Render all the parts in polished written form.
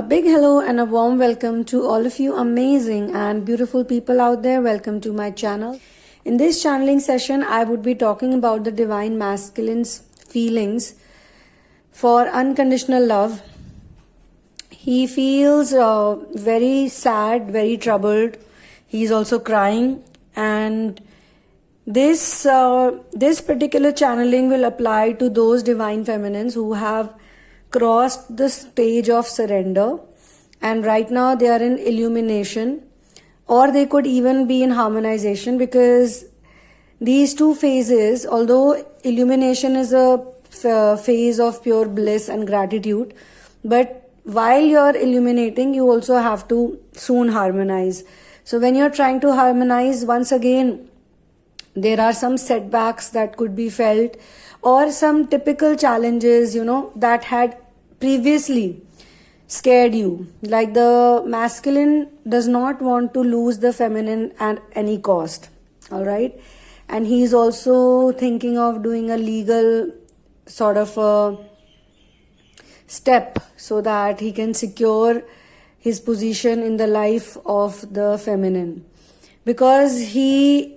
A big hello and a warm welcome to all of you amazing and beautiful people out there. Welcome to my channel. In this channeling session, I would be talking about the divine masculine's feelings for unconditional love. He feels very sad, very troubled. He's also crying, and this particular channeling will apply to those divine feminines who have crossed the stage of surrender, and right now they are in illumination, or they could even be in harmonization, because these two phases, although illumination is a phase of pure bliss and gratitude, but while you're illuminating, you also have to soon harmonize. So when you're trying to harmonize, once again there are some setbacks that could be felt, or some typical challenges, that had previously scared you. Like the masculine does not want to lose the feminine at any cost. All right. And he's also thinking of doing a legal sort of a step so that he can secure his position in the life of the feminine, because he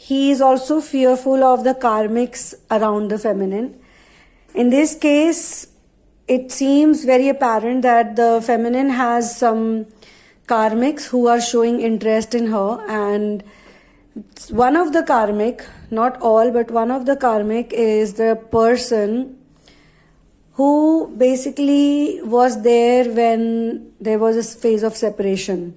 is also fearful of the karmics around the feminine. In this case, it seems very apparent that the feminine has some karmics who are showing interest in her, and one of the karmic, not all, but one of the karmic is the person who basically was there when there was a phase of separation.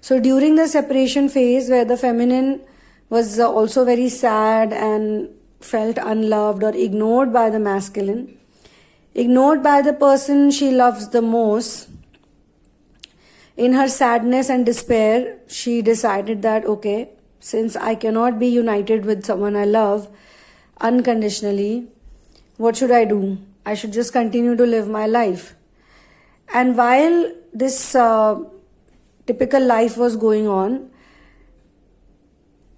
So during the separation phase, where the feminine was also very sad and felt unloved or ignored by the masculine, ignored by the person she loves the most, in her sadness and despair, she decided that, okay, since I cannot be united with someone I love unconditionally, what should I do? I should just continue to live my life. And while this typical life was going on,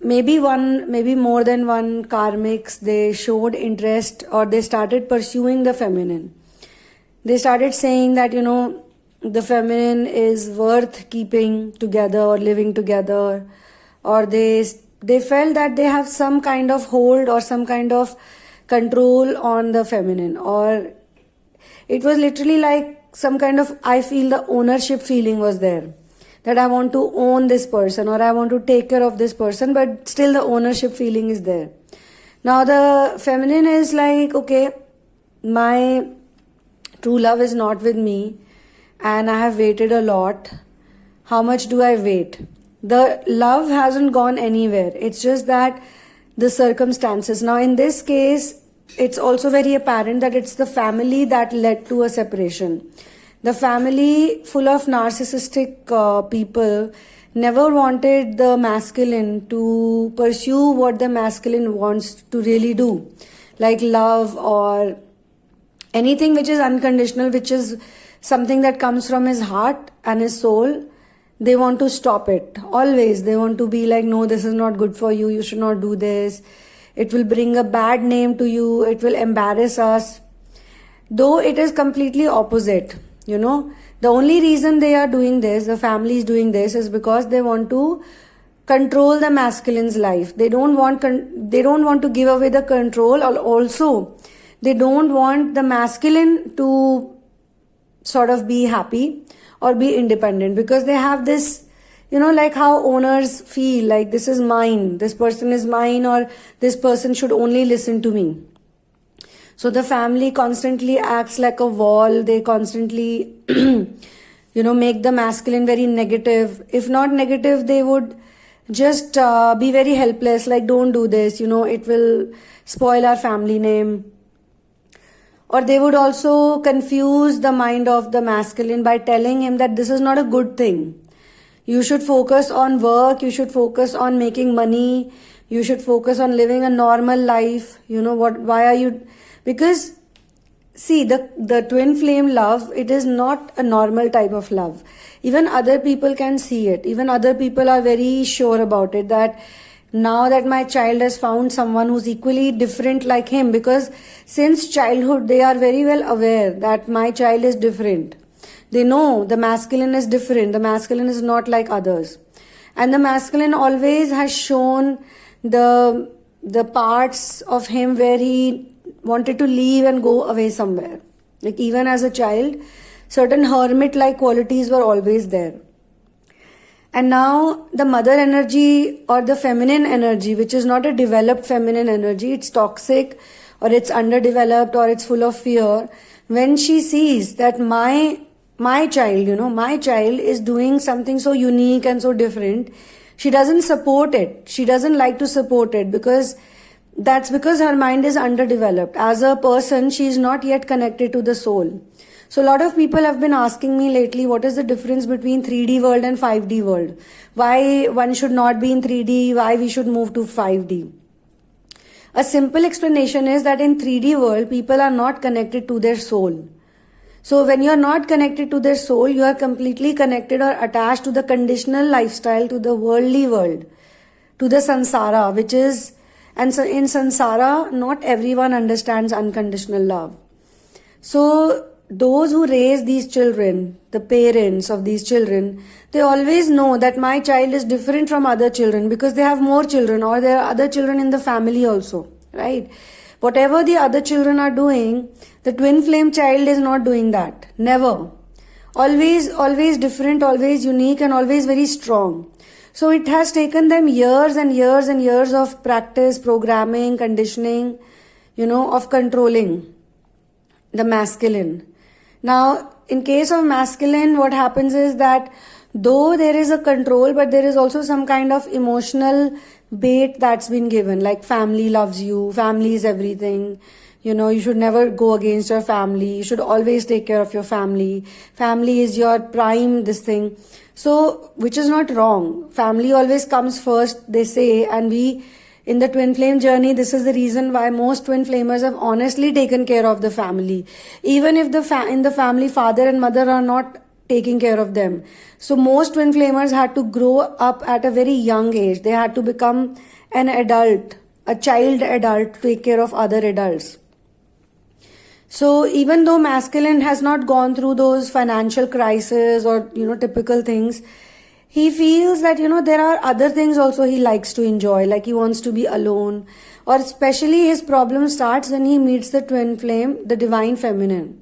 maybe more than one karmics, they showed interest, or they started pursuing the feminine. They started saying that, the feminine is worth keeping together or living together, or they felt that they have some kind of hold or some kind of control on the feminine, or it was literally like some kind of, I feel the ownership feeling was there, that I want to own this person, or I want to take care of this person, but still the ownership feeling is there. Now the feminine is like, okay, my true love is not with me, and I have waited a lot. How much do I wait? The love hasn't gone anywhere. It's just that the circumstances. Now in this case, it's also very apparent that it's the family that led to a separation. The family, full of narcissistic people, never wanted the masculine to pursue what the masculine wants to really do, like love or anything which is unconditional, which is something that comes from his heart and his soul. They want to stop it. Always. They want to be like, no, this is not good for you. You should not do this. It will bring a bad name to you. It will embarrass us. Though it is completely opposite. The only reason they are doing this, the family is doing this, is because they want to control the masculine's life. They don't want to give away the control, or also they don't want the masculine to sort of be happy or be independent, because they have this, like how owners feel like, this is mine, this person is mine, or this person should only listen to me. So the family constantly acts like a wall. They constantly, make the masculine very negative. If not negative, they would just be very helpless, like, don't do this, it will spoil our family name. Or they would also confuse the mind of the masculine by telling him that this is not a good thing. You should focus on work, you should focus on making money, you should focus on living a normal life. Why are you... Because, see, the twin flame love, it is not a normal type of love. Even other people can see it. Even other people are very sure about it, that now that my child has found someone who's equally different like him, because since childhood they are very well aware that my child is different. They know the masculine is different. The masculine is not like others. And the masculine always has shown the parts of him where he wanted to leave and go away somewhere. Like even as a child, certain hermit-like qualities were always there. And now the mother energy or the feminine energy, which is not a developed feminine energy, it's toxic or it's underdeveloped or it's full of fear. When she sees that my child, my child is doing something so unique and so different, she doesn't support it. She doesn't like to support it because her mind is underdeveloped. As a person, she is not yet connected to the soul. So a lot of people have been asking me lately, what is the difference between 3D world and 5D world? Why one should not be in 3D, why we should move to 5D? A simple explanation is that in 3D world, people are not connected to their soul. So when you are not connected to their soul, you are completely connected or attached to the conditional lifestyle, to the worldly world, to the samsara, and so in samsara, not everyone understands unconditional love. So those who raise these children, the parents of these children, they always know that my child is different from other children because they have more children or there are other children in the family also, right? Whatever the other children are doing, the twin flame child is not doing that. Never. Always different, always unique and always very strong. So it has taken them years and years and years of practice, programming, conditioning, of controlling the masculine. Now, in case of masculine, what happens is that though there is a control, but there is also some kind of emotional bait that's been given, like family loves you, family is everything, you should never go against your family, you should always take care of your family is your prime this thing. So, which is not wrong. Family always comes first, they say, and in the twin flame journey, this is the reason why most twin flamers have honestly taken care of the family. Even if in the family, father and mother are not taking care of them. So most twin flamers had to grow up at a very young age. They had to become an adult, a child adult, to take care of other adults. So even though masculine has not gone through those financial crises or, typical things, he feels that, there are other things also he likes to enjoy, like he wants to be alone, or especially his problem starts when he meets the twin flame, the divine feminine.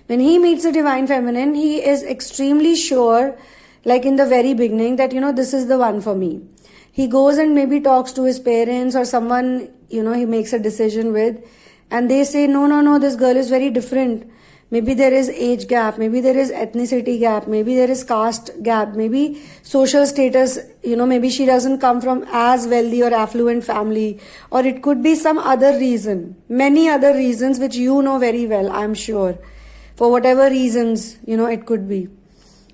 When he meets the divine feminine, he is extremely sure, like in the very beginning, that, this is the one for me. He goes and maybe talks to his parents or someone, he makes a decision with, and they say, no, this girl is very different. Maybe there is age gap, maybe there is ethnicity gap, maybe there is caste gap, maybe social status, maybe she doesn't come from as wealthy or affluent family, or it could be some other reason, many other reasons which you know very well, I'm sure. For whatever reasons, it could be.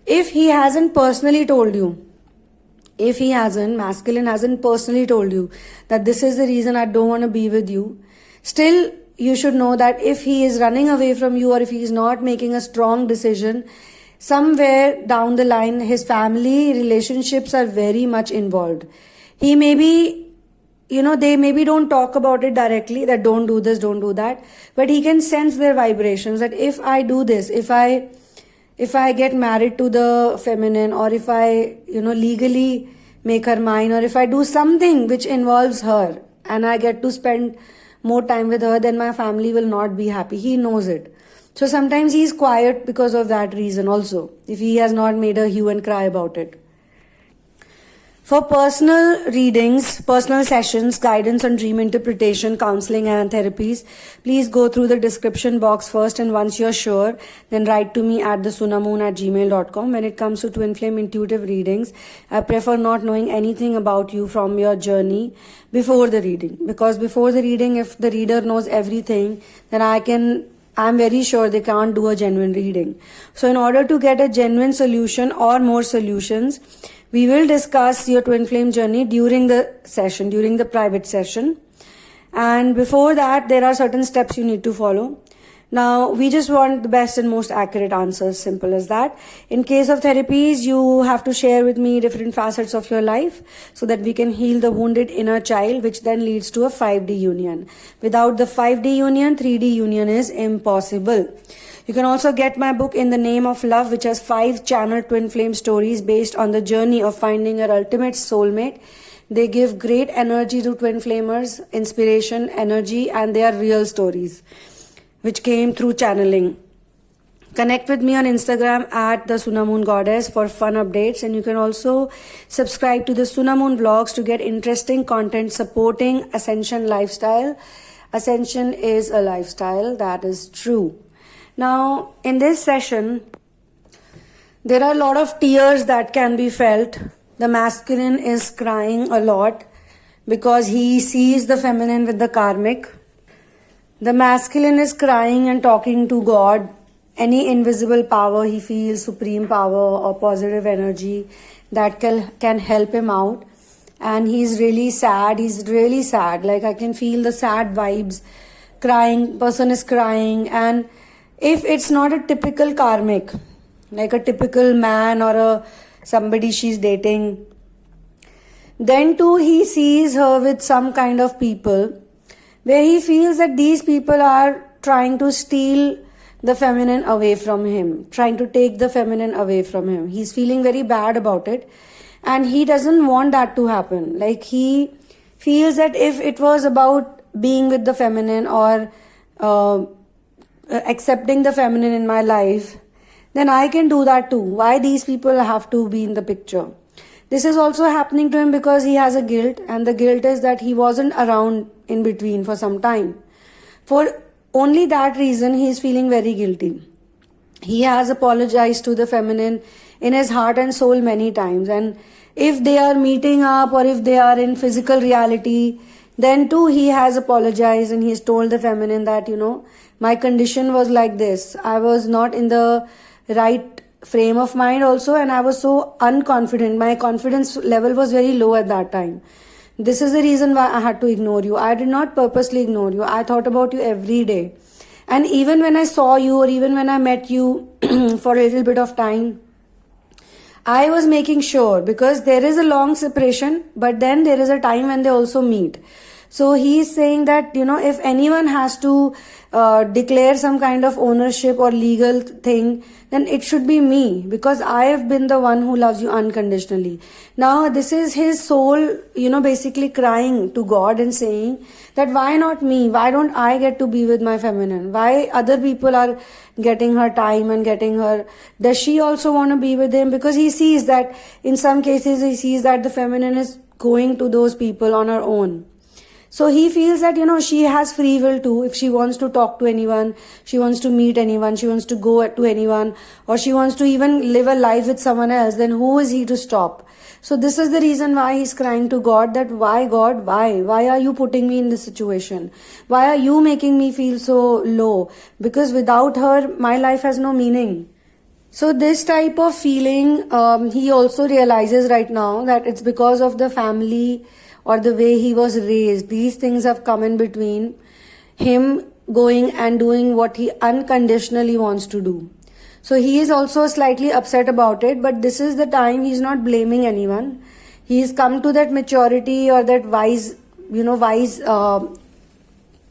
If he hasn't personally told you, masculine hasn't personally told you that this is the reason I don't want to be with you, still you should know that if he is running away from you or if he is not making a strong decision, somewhere down the line, his family relationships are very much involved. He may be, they maybe don't talk about it directly, that don't do this, don't do that, but he can sense their vibrations, that if I do this, if I get married to the feminine, or if I, legally make her mine, or if I do something which involves her and I get to spend more time with her, then my family will not be happy. He knows it. So sometimes he is quiet because of that reason also, if he has not made a hue and cry about it. For personal readings, personal sessions, guidance on dream interpretation, counseling and therapies, please go through the description box first, and once you're sure, then write to me at thesunamoon@gmail.com. When it comes to twin flame intuitive readings, I prefer not knowing anything about you from your journey before the reading. Because before the reading, if the reader knows everything, then I'm very sure they can't do a genuine reading. So in order to get a genuine solution or more solutions, we will discuss your twin flame journey during the session, during the private session. And before that, there are certain steps you need to follow. Now, we just want the best and most accurate answers, simple as that. In case of therapies, you have to share with me different facets of your life so that we can heal the wounded inner child, which then leads to a 5D union. Without the 5D union, 3D union is impossible. You can also get my book In the Name of Love, which has 5 channel twin flame stories based on the journey of finding your ultimate soulmate. They give great energy to twin flamers, inspiration, energy, and they are real stories which came through channeling. Connect with me on Instagram at the Sunamoon Goddess for fun updates, and you can also subscribe to the Sunamoon Vlogs to get interesting content supporting Ascension lifestyle. Ascension is a lifestyle, that is true. Now, in this session, there are a lot of tears that can be felt. The masculine is crying a lot because he sees the feminine with the karmic. The masculine is crying and talking to God. Any invisible power he feels, supreme power or positive energy that can help him out. And he's really sad. Like I can feel the sad vibes. Crying, person is crying. And if it's not a typical karmic, like a typical man or somebody she's dating, then too he sees her with some kind of people where he feels that these people are trying to steal the feminine away from him, trying to take the feminine away from him. He's feeling very bad about it, and he doesn't want that to happen. Like he feels that if it was about being with the feminine or accepting the feminine in my life, then I can do that too. Why these people have to be in the picture? This is also happening to him because he has a guilt, and the guilt is that he wasn't around in between for some time. For only that reason, he is feeling very guilty. He has apologized to the feminine in his heart and soul many times. And if they are meeting up or if they are in physical reality, then too he has apologized and he has told the feminine that, my condition was like this. I was not in the right frame of mind also, and I was so unconfident. My confidence level was very low at that time. This is the reason why I had to ignore you. I did not purposely ignore you. I thought about you every day. And even when I saw you or even when I met you for a little bit of time, I was making sure, because there is a long separation, but then there is a time when they also meet. So he is saying that, if anyone has to declare some kind of ownership or legal thing, then it should be me, because I have been the one who loves you unconditionally. Now, this is his soul, basically crying to God and saying that why not me? Why don't I get to be with my feminine? Why other people are getting her time and getting her? Does she also want to be with him? Because he sees that in some cases, he sees that the feminine is going to those people on her own. So he feels that, she has free will too. If she wants to talk to anyone, she wants to meet anyone, she wants to go to anyone, or she wants to even live a life with someone else, then who is he to stop? So this is the reason why he's crying to God that why God, why? Why are you putting me in this situation? Why are you making me feel so low? Because without her, my life has no meaning. So this type of feeling, he also realizes right now that it's because of the family or the way he was raised. These things have come in between him going and doing what he unconditionally wants to do. So he is also slightly upset about it, but this is the time he's not blaming anyone. He's come to that maturity or that wise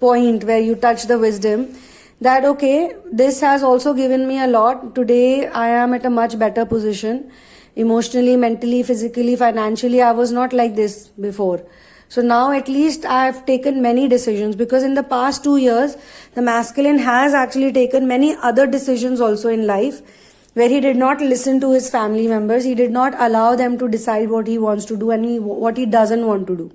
point where you touch the wisdom that, okay, this has also given me a lot. Today I am at a much better position. Emotionally, mentally, physically, financially, I was not like this before. So now at least I have taken many decisions, because in the past 2 years, the masculine has actually taken many other decisions also in life where he did not listen to his family members. He did not allow them to decide what he wants to do and what he doesn't want to do.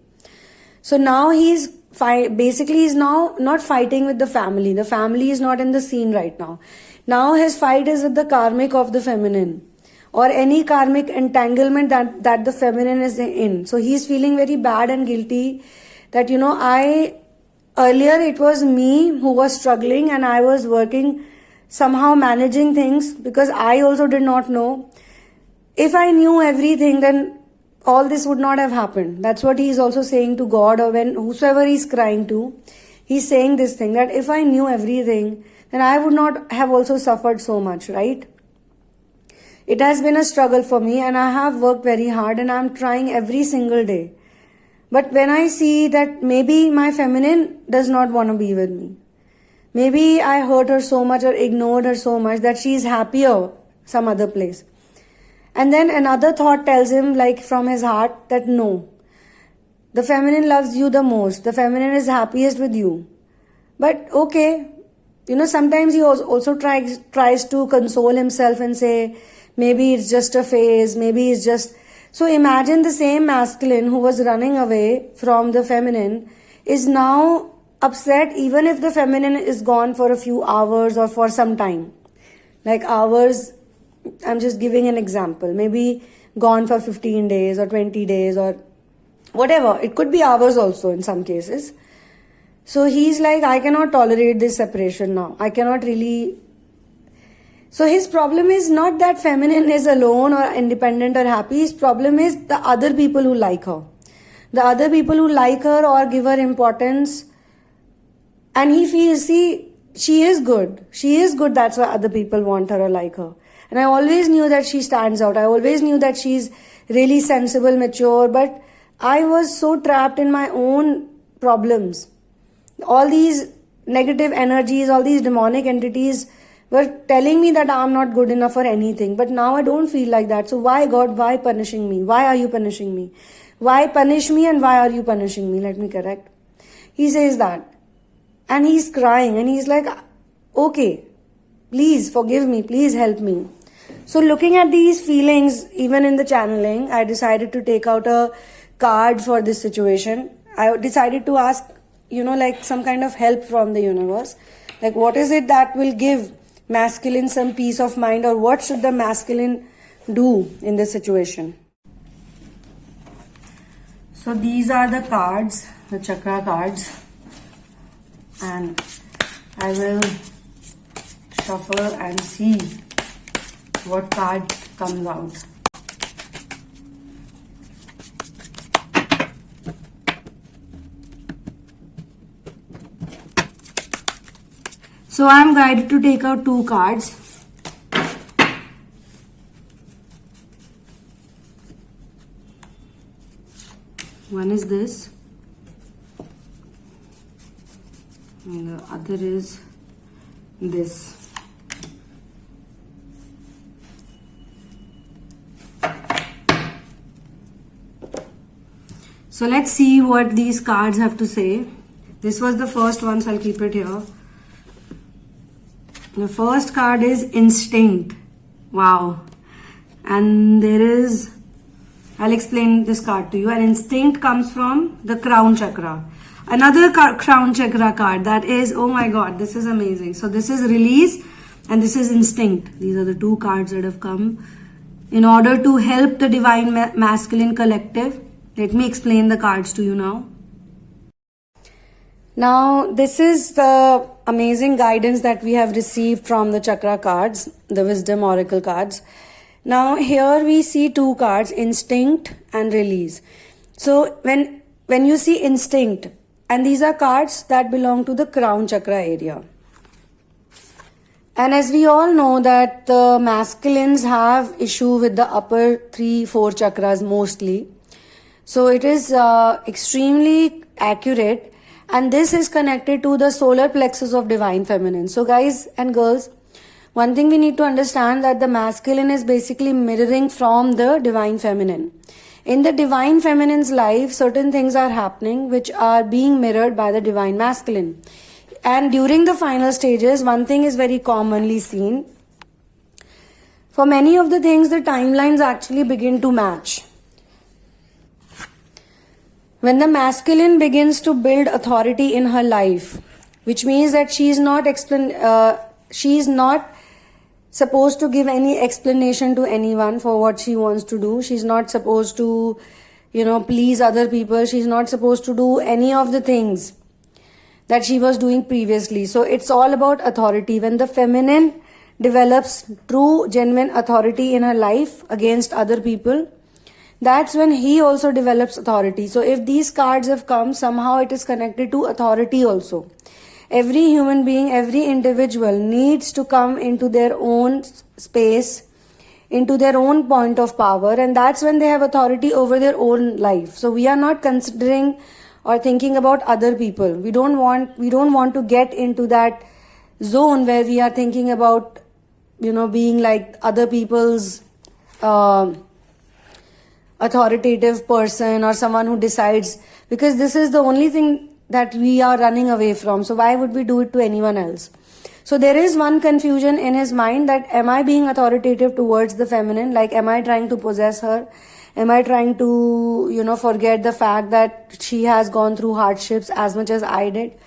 So now he's now not fighting with the family. The family is not in the scene right now. Now his fight is with the karmic of the feminine, or any karmic entanglement that the feminine is in. So he's feeling very bad and guilty that, earlier it was me who was struggling and I was working, somehow managing things, because I also did not know. If I knew everything, then all this would not have happened. That's what he's also saying to God, or when whosoever he's crying to, he's saying this thing, that if I knew everything, then I would not have also suffered so much, right? It has been a struggle for me, and I have worked very hard, and I'm trying every single day. But when I see that maybe my feminine does not want to be with me, Maybe I hurt her so much or ignored her so much that she's happier some other place. And then another thought tells him, like from his heart, that no, the feminine loves you the most. The feminine is happiest with you. But okay, sometimes he also tries to console himself and say, maybe it's just a phase, maybe it's just. So imagine the same masculine who was running away from the feminine is now upset even if the feminine is gone for a few hours or for some time. Like hours, I'm just giving an example. Maybe gone for 15 days or 20 days or whatever. It could be hours also in some cases. So he's like, I cannot tolerate this separation now. I cannot really. So his problem is not that feminine is alone or independent or happy. His problem is the other people who like her. The other people who like her or give her importance. And he feels, see, she is good. She is good. That's why other people want her or like her. And I always knew that she stands out. I always knew that she's really sensible, mature. But I was so trapped in my own problems. All these negative energies, all these demonic entities were telling me that I'm not good enough for anything. But now I don't feel like that. So why, God, why punishing me? Why are you punishing me? Why punish me and why are you punishing me? Let me correct. He says that. And he's crying and he's like, okay, please forgive me, please help me. So looking at these feelings, even in the channeling, I decided to take out a card for this situation. I decided to ask, like some kind of help from the universe. Like what is it that will give masculine some peace of mind, or what should the masculine do in this situation? So these are the cards, the chakra cards. And I will shuffle and see what card comes out. So I am guided to take out 2 cards. One is this. And the other is this. So let's see what these cards have to say. This was the first one, so I'll keep it here. The first card is instinct. Wow. And there is, I'll explain this card to you. An instinct comes from the crown chakra. Another crown chakra card, that is, oh my god, this is amazing. So this is release and this is instinct. These are the 2 cards that have come in order to help the divine masculine collective. Let me explain the cards to you now. Now this is the amazing guidance that we have received from the chakra cards, the wisdom oracle cards. Now here we see 2 cards, instinct and release. So when you see instinct, and these are cards that belong to the crown chakra area. And as we all know that the masculines have issue with the upper 3-4 chakras mostly. So it is extremely accurate, and this is connected to the solar plexus of divine feminine. So guys and girls, one thing we need to understand that the masculine is basically mirroring from the divine feminine. In the divine feminine's life, certain things are happening which are being mirrored by the divine masculine. And during the final stages, one thing is very commonly seen. For many of the things, the timelines actually begin to match. When the masculine begins to build authority in her life, which means that she is not supposed to give any explanation to anyone for what she wants to do. She's not supposed to, please other people. She's not supposed to do any of the things that she was doing previously. So it's all about authority. When the feminine develops true, genuine authority in her life against other people, that's when he also develops authority. So if these cards have come, somehow it is connected to authority also. Every human being, every individual needs to come into their own space, into their own point of power, and that's when they have authority over their own life. So we are not considering or thinking about other people. We don't want to get into that zone where we are thinking about, being like other people's authoritative person or someone who decides, because this is the only thing that we are running away from. So why would we do it to anyone else? So there is one confusion in his mind, that am I being authoritative towards the feminine? Like, am I trying to possess her? Am I trying to, forget the fact that she has gone through hardships as much as I did?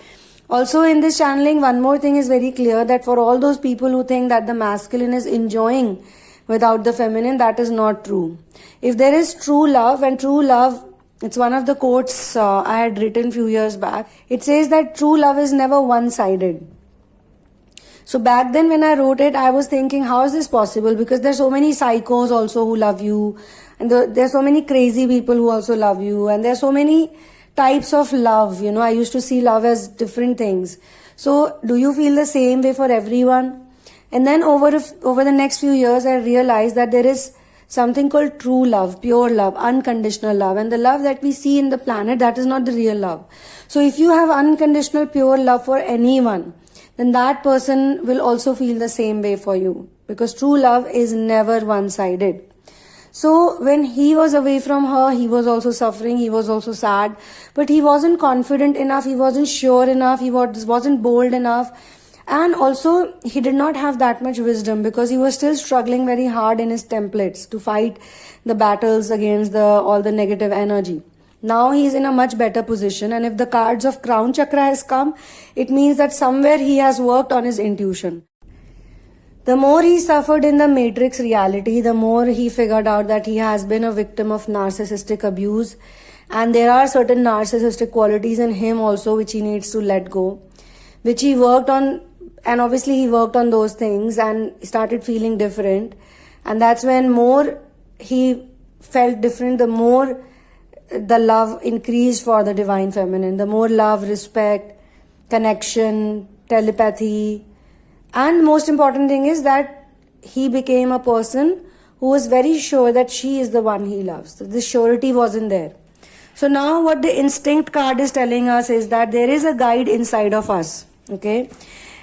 Also, in this channeling, one more thing is very clear, that for all those people who think that the masculine is enjoying without the feminine, that is not true. If there is true love, and true love, it's one of the quotes I had written few years back. It says that true love is never one-sided. So back then when I wrote it, I was thinking, how is this possible? Because there's so many psychos also who love you, and there's so many crazy people who also love you, and there's so many types of love. I used to see love as different things. So do you feel the same way for everyone? And then over the next few years, I realized that there is something called true love, pure love, unconditional love. And the love that we see in the planet, that is not the real love. So if you have unconditional, pure love for anyone, then that person will also feel the same way for you. Because true love is never one-sided. So when he was away from her, he was also suffering, he was also sad. But he wasn't confident enough, he wasn't sure enough, he wasn't bold enough. And also, he did not have that much wisdom, because he was still struggling very hard in his templates to fight the battles against all the negative energy. Now he is in a much better position, and if the cards of crown chakra has come, it means that somewhere he has worked on his intuition. The more he suffered in the matrix reality, the more he figured out that he has been a victim of narcissistic abuse, and there are certain narcissistic qualities in him also which he needs to let go, which he worked on. And obviously he worked on those things and started feeling different. And that's when more he felt different, the more the love increased for the divine feminine. The more love, respect, connection, telepathy. And most important thing is that he became a person who was very sure that she is the one he loves. So this surety wasn't there. So now what the instinct card is telling us is that there is a guide inside of us. Okay.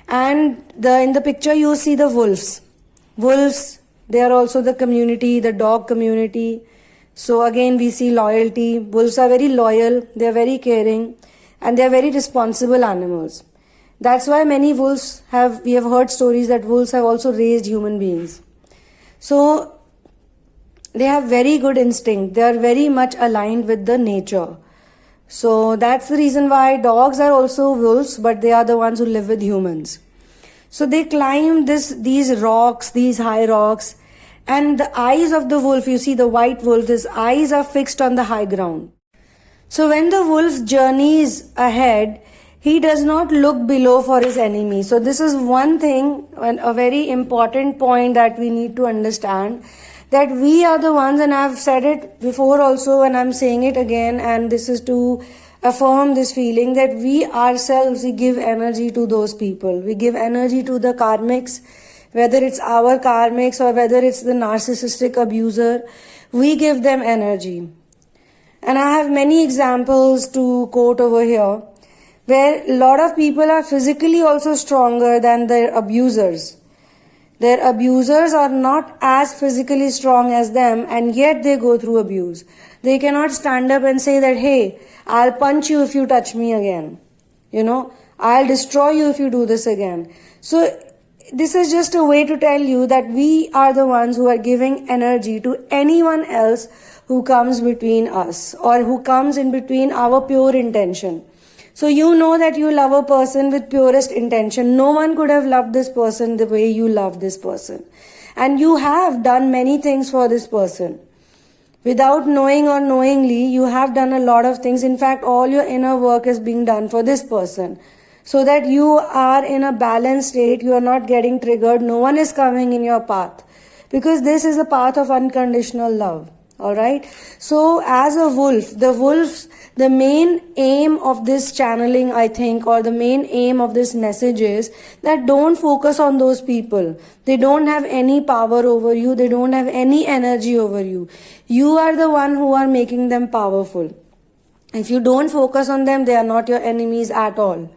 And in the picture you see the wolves. Wolves, they are also the community, the dog community. So again we see loyalty. Wolves are very loyal, they are very caring, and they are very responsible animals. That's why many wolves we have heard stories that wolves have also raised human beings. So they have very good instinct. They are very much aligned with the nature. So that's the reason why dogs are also wolves, but they are the ones who live with humans. So they climb these rocks, these high rocks, and the eyes of the wolf, you see the white wolf, his eyes are fixed on the high ground. So when the wolf journeys ahead, he does not look below for his enemy. So this is one thing, a very important point that we need to understand, that we are the ones, and I've said it before also and I'm saying it again, and this is to affirm this feeling that we ourselves, we give energy to those people. We give energy to the karmics, whether it's our karmics or whether it's the narcissistic abuser, we give them energy. And I have many examples to quote over here, where a lot of people are physically also stronger than their abusers. Their abusers are not as physically strong as them, and yet they go through abuse. They cannot stand up and say that, hey, I'll punch you if you touch me again. I'll destroy you if you do this again. So this is just a way to tell you that we are the ones who are giving energy to anyone else who comes between us or who comes in between our pure intention. So you know that you love a person with purest intention. No one could have loved this person the way you love this person. And you have done many things for this person. Without knowing or knowingly, you have done a lot of things. In fact, all your inner work is being done for this person. So that you are in a balanced state, you are not getting triggered, no one is coming in your path. Because this is a path of unconditional love. Alright? So as a wolf, the main aim of this channeling, I think, or the main aim of this message is that don't focus on those people. They don't have any power over you. They don't have any energy over you. You are the one who are making them powerful. If you don't focus on them, they are not your enemies at all.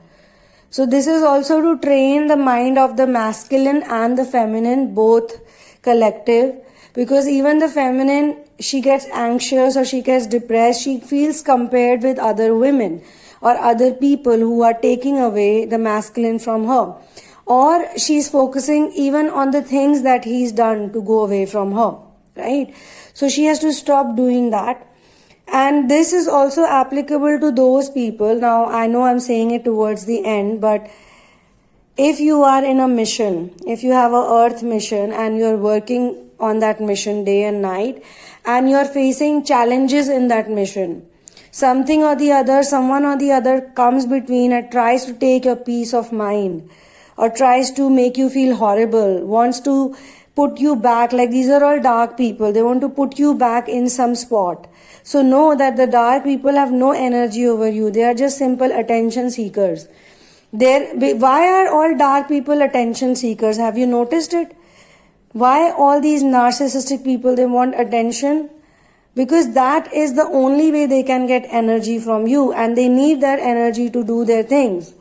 So this is also to train the mind of the masculine and the feminine, both collective, because even the feminine, she gets anxious or she gets depressed, she feels compared with other women or other people who are taking away the masculine from her, or she's focusing even on the things that he's done to go away from her, right? So she has to stop doing that. And this is also applicable to those people. Now, I know I'm saying it towards the end, but if you are in a mission, if you have a earth mission and you're working on that mission day and night, and you're facing challenges in that mission, something or the other, someone or the other comes between and tries to take your peace of mind, or tries to make you feel horrible, wants to put you back, like these are all dark people, they want to put you back in some spot. So know that the dark people have no energy over you. They are just simple attention seekers. Why are all dark people attention seekers? Have you noticed it? Why all these narcissistic people, they want attention? Because that is the only way they can get energy from you, and they need that energy to do their things.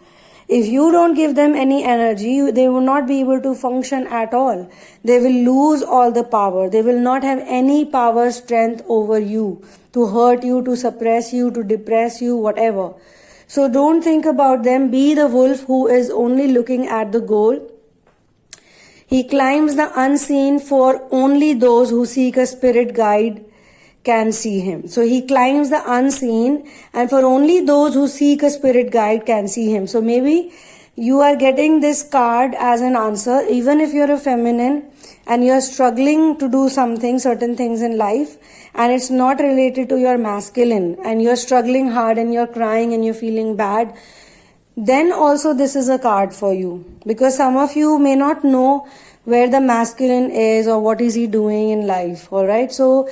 If you don't give them any energy, they will not be able to function at all. They will lose all the power. They will not have any power, strength over you to hurt you, to suppress you, to depress you, whatever. So don't think about them. Be the wolf who is only looking at the goal. He climbs the unseen, for only those who seek a spirit guide can see him. So he climbs the unseen, and for only those who seek a spirit guide can see him. So maybe you are getting this card as an answer, even if you're a feminine and you're struggling to do something, certain things in life, and it's not related to your masculine, and you're struggling hard and you're crying and you're feeling bad, then also this is a card for you. Because some of you may not know where the masculine is or what is he doing in life, alright? So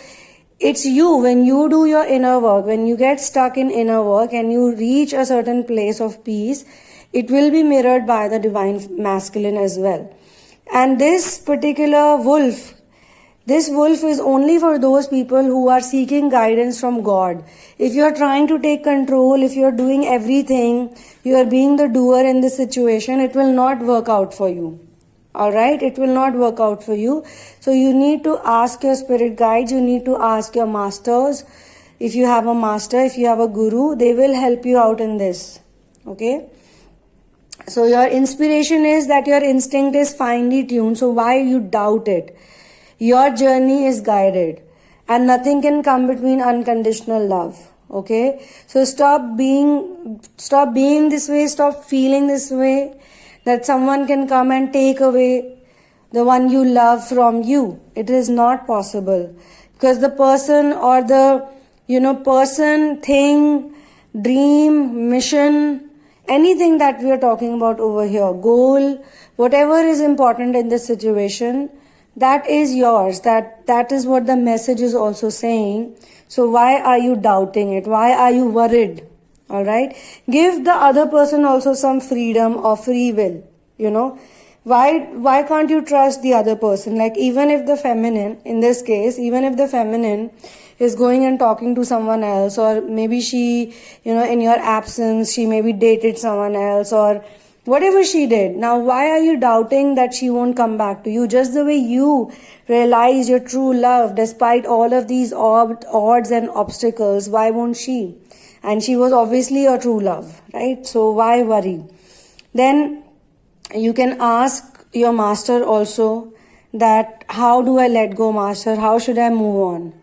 it's you, when you do your inner work, when you get stuck in inner work and you reach a certain place of peace, it will be mirrored by the divine masculine as well. And this particular wolf, this wolf is only for those people who are seeking guidance from God. If you are trying to take control, if you are doing everything, you are being the doer in this situation, it will not work out for you. Alright, it will not work out for you. So you need to ask your spirit guides, you need to ask your masters. If you have a master, if you have a guru, they will help you out in this. Okay? So your inspiration is that your instinct is finely tuned. So why you doubt it? Your journey is guided, and nothing can come between unconditional love. Okay? So stop being this way, stop feeling this way, that someone can come and take away the one you love from you. It is not possible. Because the person or the, person, thing, dream, mission, anything that we are talking about over here, goal, whatever is important in this situation, that is yours. That is what the message is also saying. So why are you doubting it? Why are you worried? Alright? Give the other person also some freedom or free will. Why can't you trust the other person? Like, even if the feminine, in this case, even if the feminine is going and talking to someone else, or maybe she, in your absence, she maybe dated someone else, or whatever she did. Now, why are you doubting that she won't come back to you? Just the way you realize your true love, despite all of these odds and obstacles, why won't she? And she was obviously your true love, right? So why worry? Then you can ask your master also that, how do I let go, master? How should I move on?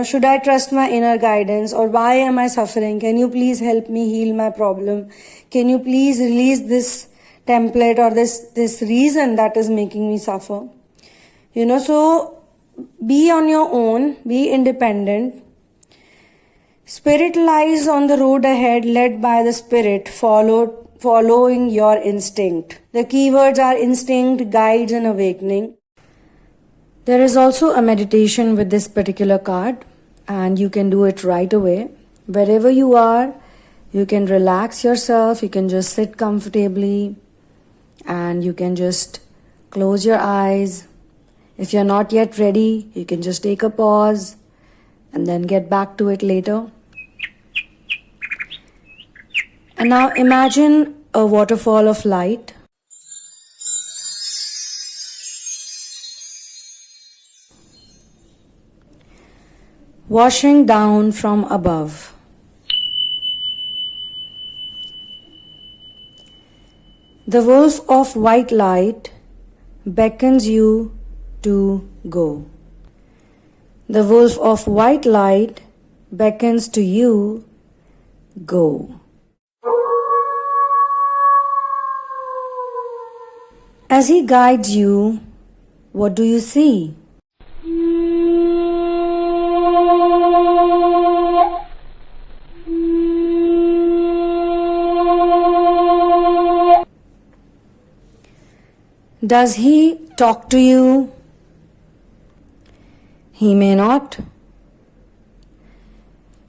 Should I trust my inner guidance, or why am I suffering? Can you please help me heal my problem? Can you please release this template or this reason that is making me suffer? So be on your own, be independent. Spirit lies on the road ahead, led by the spirit, following your instinct. The keywords are instinct, guides, and awakening. There is also a meditation with this particular card, and you can do it right away. Wherever you are, you can relax yourself, you can just sit comfortably, and you can just close your eyes. If you're not yet ready, you can just take a pause and then get back to it later. And now imagine a waterfall of light. Washing down from above. The wolf of white light beckons you to go. The wolf of white light beckons to you, go. As he guides you, what do you see? Does he talk to you? He may not.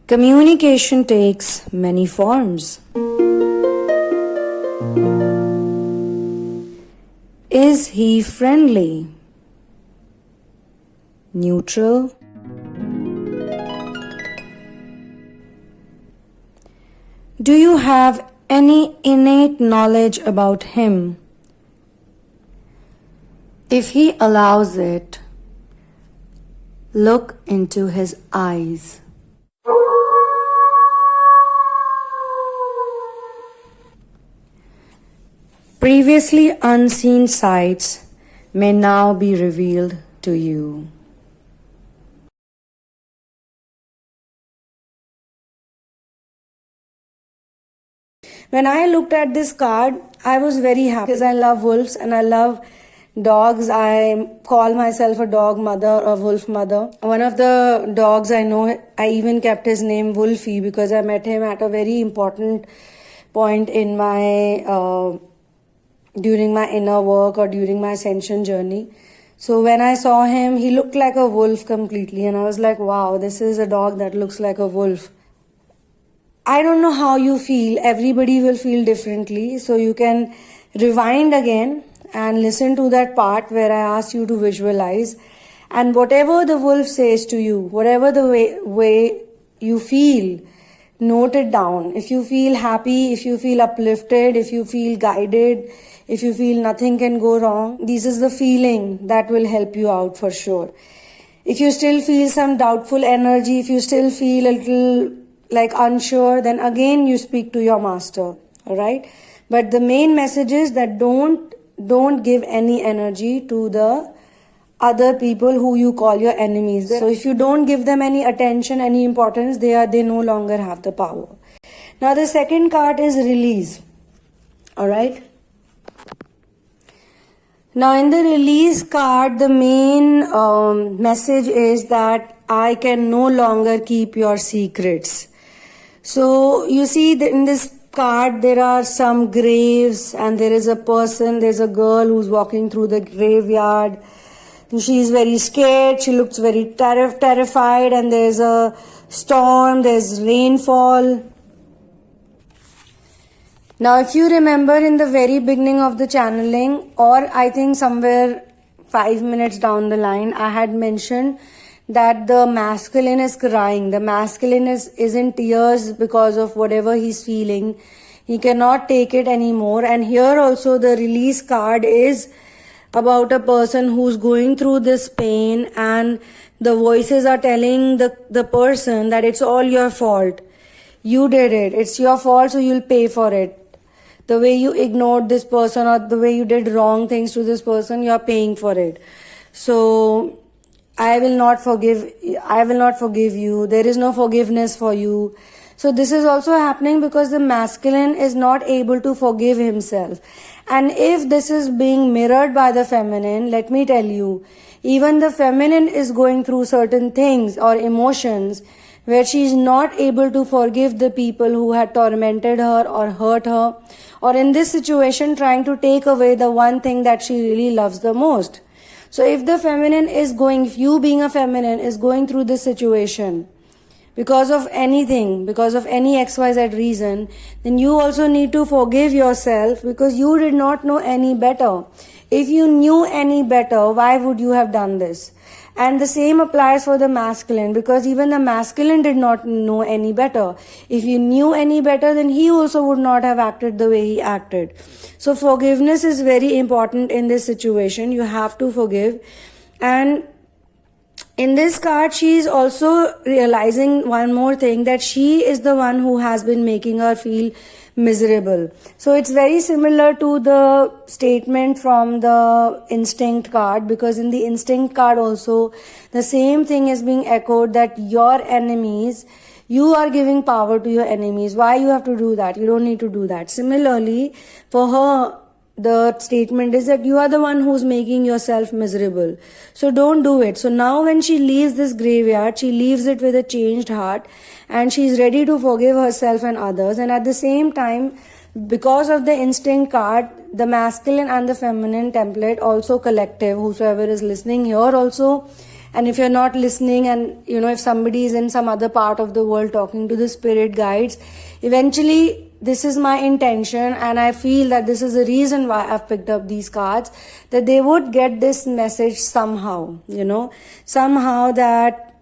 Communication takes many forms. Is he friendly? Neutral? Do you have any innate knowledge about him? If he allows it, look into his eyes. Previously unseen sights may now be revealed to you. When I looked at this card, I was very happy because I love wolves and I love dogs. I call myself a dog mother or wolf mother. One of the dogs I know, I even kept his name Wolfie because I met him at a very important point in my during my inner work or during my ascension journey. So when I saw him, he looked like a wolf completely, and I was like, wow, this is a dog that looks like a wolf. I don't know how you feel. Everybody will feel differently. So you can rewind again and listen to that part where I asked you to visualize. And whatever the wolf says to you, whatever the way you feel, note it down. If you feel happy, if you feel uplifted, if you feel guided, if you feel nothing can go wrong, this is the feeling that will help you out for sure. If you still feel some doubtful energy, if you still feel a little like unsure, then again you speak to your master, all right? But the main message is that don't give any energy to the other people who you call your enemies. So if you don't give them any attention, any importance, they no longer have the power. Now the second card is release, all right? Now in the release card, the main message is that I can no longer keep your secrets. So you see that in this card there are some graves and there is a person, there's a girl who's walking through the graveyard. She is very scared, she looks very terrified, and there's a storm, there's rainfall. Now, if you remember in the very beginning of the channeling, or I think somewhere 5 minutes down the line, I had mentioned that the masculine is crying. The masculine is in tears because of whatever he's feeling. He cannot take it anymore. And here also the release card is about a person who's going through this pain, and the voices are telling the person that it's all your fault. You did it. It's your fault, so you'll pay for it. The way you ignored this person or the way you did wrong things to this person, you're paying for it. So I will not forgive you. There is no forgiveness for you. So this is also happening because the masculine is not able to forgive himself. And if this is being mirrored by the feminine, let me tell you, even the feminine is going through certain things or emotions where she is not able to forgive the people who had tormented her or hurt her, or in this situation trying to take away the one thing that she really loves the most. So if the feminine is if you being a feminine is going through this situation because of anything, because of any XYZ reason, then you also need to forgive yourself because you did not know any better. If you knew any better, why would you have done this? And the same applies for the masculine, because even the masculine did not know any better. If he knew any better, then he also would not have acted the way he acted. So forgiveness is very important in this situation. You have to forgive. And in this card, she is also realizing one more thing, that she is the one who has been making her feel miserable. So it's very similar to the statement from the instinct card, because in the instinct card also the same thing is being echoed, that your enemies, you are giving power to your enemies. Why you have to do that? You don't need to do that. Similarly, for her, the statement is that you are the one who's making yourself miserable. So don't do it. So now when she leaves this graveyard, she leaves it with a changed heart, and she's ready to forgive herself and others. And at the same time, because of the instinct card, the masculine and the feminine template, also collective, whosoever is listening here also, and if you're not listening, and if somebody is in some other part of the world talking to the spirit guides, eventually this is my intention, and I feel that this is the reason why I've picked up these cards, that they would get this message somehow, somehow, that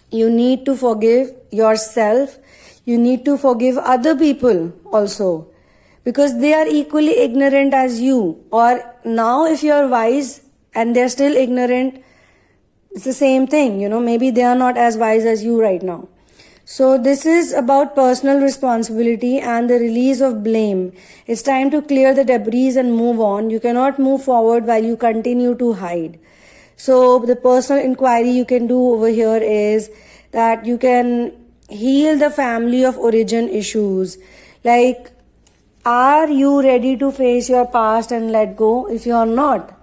you need to forgive yourself, you need to forgive other people also, because they are equally ignorant as you. Or now if you're wise and they're still ignorant, it's the same thing, maybe they are not as wise as you right now. So this is about personal responsibility and the release of blame. It's time to clear the debris and move on. You cannot move forward while you continue to hide. So the personal inquiry you can do over here is that you can heal the family of origin issues. Like, are you ready to face your past and let go? If you are not,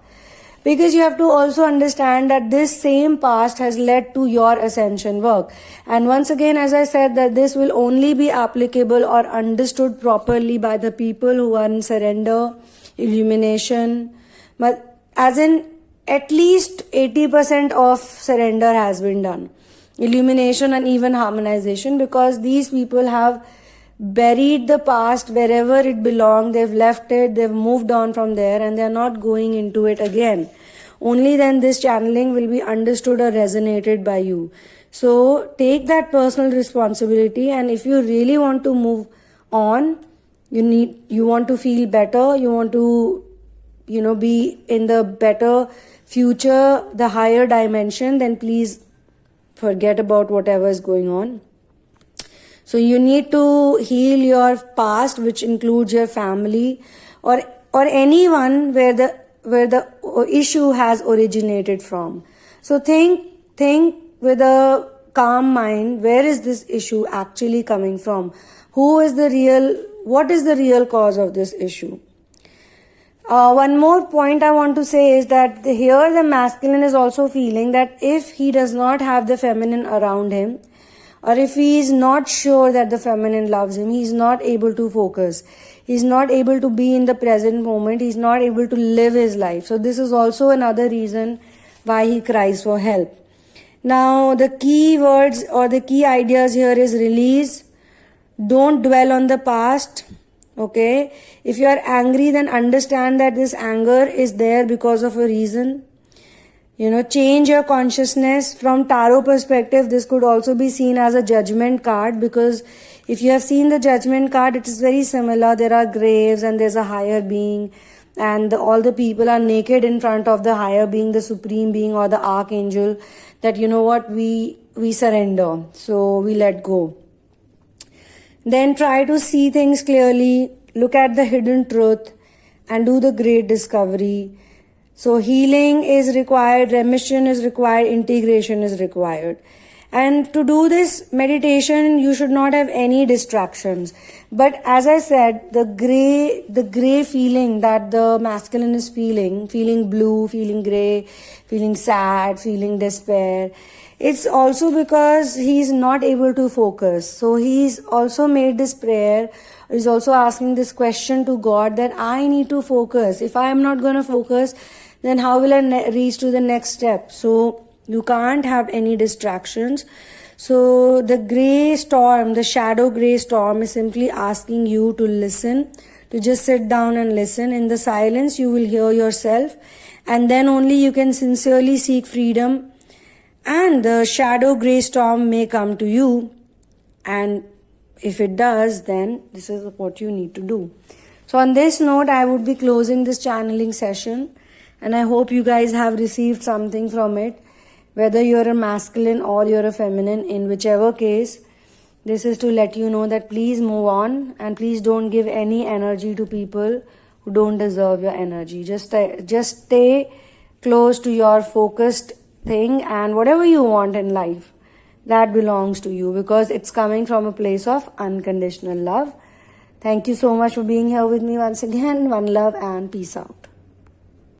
because you have to also understand that this same past has led to your ascension work. And once again, as I said, that this will only be applicable or understood properly by the people who are in surrender, illumination. But as in, at least 80% of surrender has been done. Illumination and even harmonization, because these people have buried the past wherever it belonged. They've left it, they've moved on from there, and they're not going into it again. Only then this channeling will be understood or resonated by you. So take that personal responsibility, and if you really want to move on, you want to feel better, you want to be in the better future, the higher dimension, then please forget about whatever is going on. So you need to heal your past, which includes your family or anyone where the issue has originated from. So think with a calm mind, where is this issue actually coming from? What is the real cause of this issue? One more point I want to say is that here the masculine is also feeling that if he does not have the feminine around him, or if he is not sure that the feminine loves him, he is not able to focus. He is not able to be in the present moment. He is not able to live his life. So this is also another reason why he cries for help. Now the key words or the key ideas here is release. Don't dwell on the past. Okay. If you are angry, then understand that this anger is there because of a reason. Change your consciousness. From tarot perspective, this could also be seen as a judgment card, because if you have seen the judgment card, it is very similar. There are graves and there's a higher being, and all the people are naked in front of the higher being, the supreme being or the archangel, that we surrender. So we let go. Then try to see things clearly, look at the hidden truth, and do the great discovery. So healing is required, remission is required, integration is required. And to do this meditation, you should not have any distractions. But as I said, the gray feeling that the masculine is feeling blue, feeling gray, feeling sad, feeling despair, it's also because he's not able to focus. So he's also made this prayer, he's also asking this question to God, that I need to focus. If I am not going to focus, then how will I reach to the next step? So you can't have any distractions. So the gray storm, the shadow gray storm, is simply asking you to listen to just sit down and listen. In the silence, you will hear yourself, and then only you can sincerely seek freedom, and the shadow grey storm may come to you. And if it does, then this is what you need to do. So on this note, I would be closing this channeling session, and I hope you guys have received something from it. Whether you're a masculine or you're a feminine, in whichever case, this is to let you know that please move on, and please don't give any energy to people who don't deserve your energy. Just stay close to your focused thing, and whatever you want in life, that belongs to you, because it's coming from a place of unconditional love. Thank you so much for being here with me once again. One love and peace out.